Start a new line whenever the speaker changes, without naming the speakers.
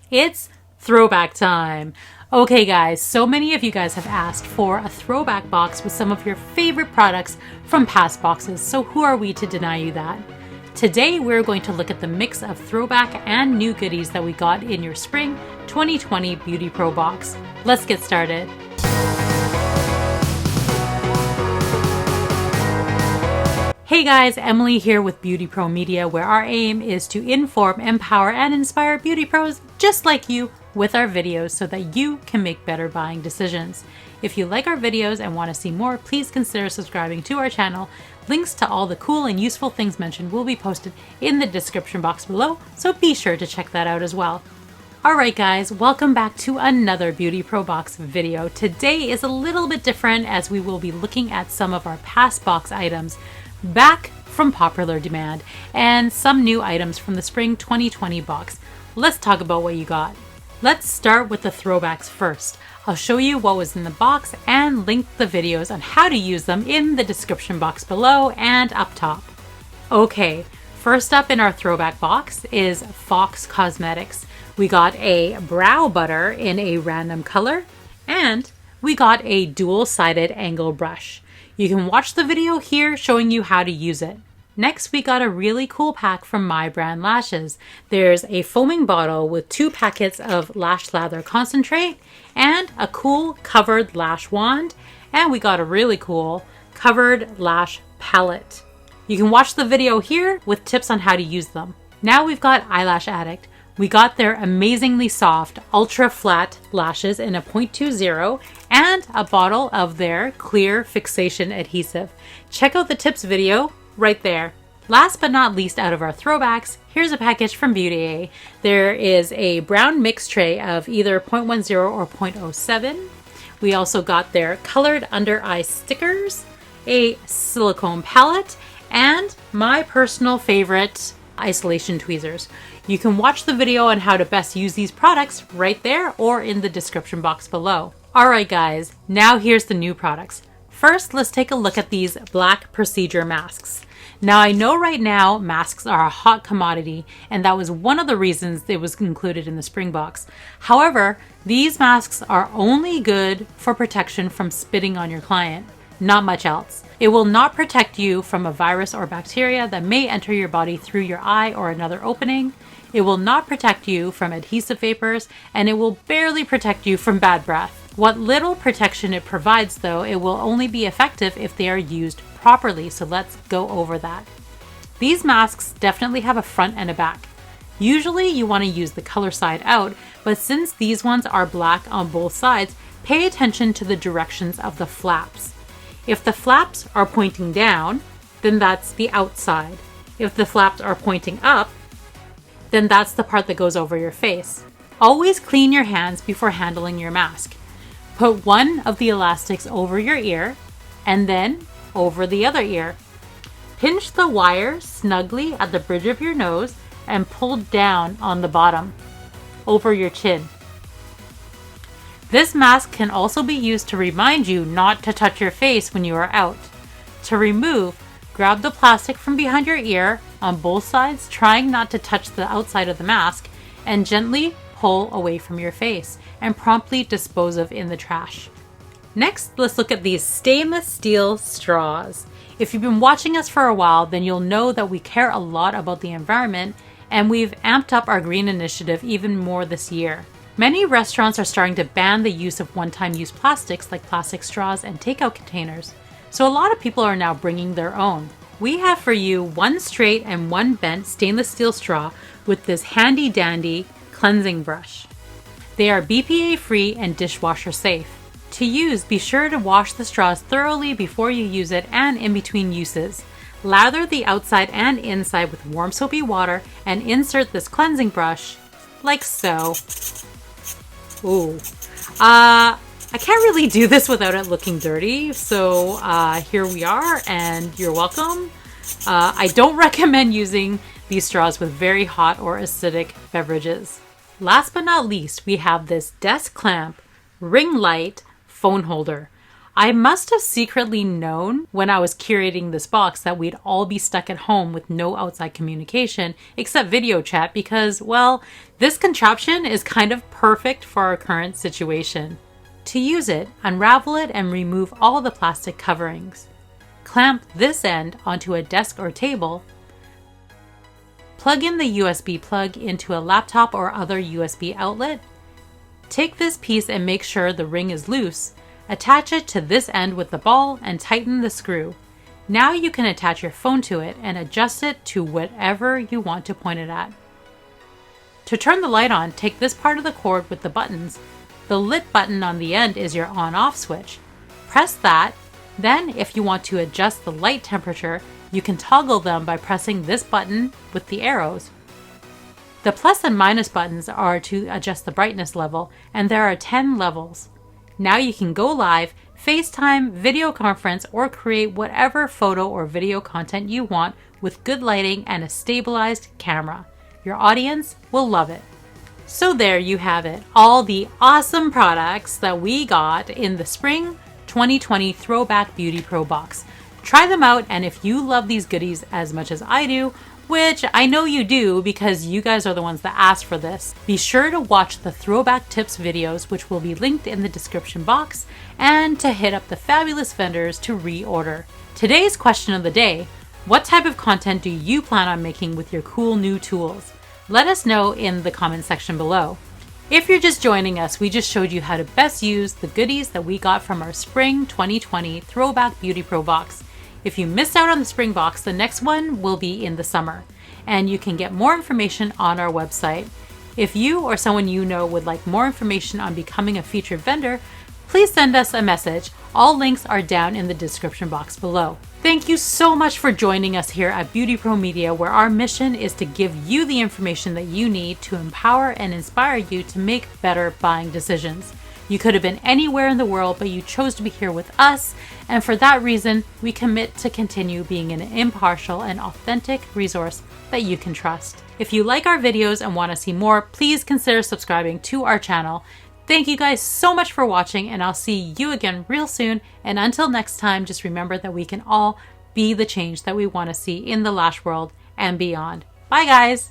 It's throwback time. Okay guys, so many of you guys have asked for a throwback box with some of your favorite products from past boxes, so who are we to deny you that? Today we're going to look at the mix of throwback and new goodies that we got in your spring 2020 BeautyPro box. Let's get started. Hey guys, Emily here with BeautyPro Media, where our aim is to inform, empower, and inspire beauty pros just like you with our videos so that you can make better buying decisions. If you like our videos and want to see more, please consider subscribing to our channel. Links to all the cool and useful things mentioned will be posted in the description box below, so be sure to check that out as well. Alright guys, welcome back to another BeautyPro Box video. Today is a little bit different as we will be looking at some of our past box items back from popular demand and some new items from the spring 2020 box. Let's talk about what you got. Let's start with the throwbacks first. I'll show you what was in the box and link the videos on how to use them in the description box below and up top. Okay, first up in our throwback box is Fox Cosmetics. We got a brow butter in a random color and we got a dual-sided angle brush. You can watch the video here showing you how to use it. Next, we got a really cool pack from My Brand Lashes. There's a foaming bottle with 2 packets of lash lather concentrate and a cool covered lash wand. And we got a really cool covered lash palette. You can watch the video here with tips on how to use them. Now we've got Eyelash Addict. We got their amazingly soft, ultra flat lashes in a 0.20 and a bottle of their clear fixation adhesive. Check out the tips video right there. Last but not least out of our throwbacks, here's a package from Beauty A. There is a brown mix tray of either 0.10 or 0.07. We also got their colored under eye stickers, a silicone palette, and my personal favorite, isolation tweezers. You can watch the video on how to best use these products right there or in the description box below. Alright guys, now here's the new products. First, let's take a look at these black procedure masks. Now I know right now masks are a hot commodity and that was one of the reasons it was included in the spring box. However, these masks are only good for protection from spitting on your client, not much else. It will not protect you from a virus or bacteria that may enter your body through your eye or another opening. It will not protect you from adhesive vapors, and it will barely protect you from bad breath. What little protection it provides though, it will only be effective if they are used properly, so let's go over that. These masks definitely have a front and a back. Usually you want to use the color side out, but since these ones are black on both sides, pay attention to the directions of the flaps. If the flaps are pointing down, then that's the outside. If the flaps are pointing up, then that's the part that goes over your face. Always clean your hands before handling your mask. Put one of the elastics over your ear and then over the other ear. Pinch the wire snugly at the bridge of your nose and pull down on the bottom, over your chin. This mask can also be used to remind you not to touch your face when you are out. To remove, grab the plastic from behind your ear on both sides, trying not to touch the outside of the mask, and gently pull away from your face and promptly dispose of in the trash. Next, let's look at these stainless steel straws. If you've been watching us for a while, then you'll know that we care a lot about the environment and we've amped up our green initiative even more this year. Many restaurants are starting to ban the use of one-time use plastics like plastic straws and takeout containers. So a lot of people are now bringing their own. We have for you one straight and one bent stainless steel straw with this handy dandy cleansing brush. They are BPA free and dishwasher safe. To use, be sure to wash the straws thoroughly before you use it and in between uses. Lather the outside and inside with warm soapy water and insert this cleansing brush like so. Ooh. I can't really do this without it looking dirty, so here we are and you're welcome. I don't recommend using these straws with very hot or acidic beverages. Last but not least, we have this desk clamp ring light phone holder. I must have secretly known when I was curating this box that we'd all be stuck at home with no outside communication except video chat because, well, this contraption is kind of perfect for our current situation. To use it, unravel it and remove all the plastic coverings. Clamp this end onto a desk or table. Plug in the USB plug into a laptop or other USB outlet. Take this piece and make sure the ring is loose. Attach it to this end with the ball and tighten the screw. Now you can attach your phone to it and adjust it to whatever you want to point it at. To turn the light on, take this part of the cord with the buttons. The lit button on the end is your on-off switch. Press that. Then, if you want to adjust the light temperature, you can toggle them by pressing this button with the arrows. The plus and minus buttons are to adjust the brightness level, and there are 10 levels. Now you can go live, FaceTime, video conference, or create whatever photo or video content you want with good lighting and a stabilized camera. Your audience will love it. So there you have it, all the awesome products that we got in the Spring 2020 Throwback BeautyPro Box. Try them out, and if you love these goodies as much as I do, which I know you do because you guys are the ones that asked for this, be sure to watch the Throwback Tips videos, which will be linked in the description box, and to hit up the fabulous vendors to reorder. Today's question of the day: what type of content do you plan on making with your cool new tools? Let us know in the comment section below. If you're just joining us, we just showed you how to best use the goodies that we got from our Spring 2020 Throwback BeautyPro Box. If you missed out on the spring box, the next one will be in the summer, and you can get more information on our website. If you or someone you know would like more information on becoming a featured vendor, please send us a message. All links are down in the description box below. Thank you so much for joining us here at BeautyPro Media, where our mission is to give you the information that you need to empower and inspire you to make better buying decisions. You could have been anywhere in the world, but you chose to be here with us, and for that reason, we commit to continue being an impartial and authentic resource that you can trust. If you like our videos and want to see more, please consider subscribing to our channel. Thank you guys so much for watching, and I'll see you again real soon. And until next time, just remember that we can all be the change that we want to see in the lash world and beyond. Bye guys!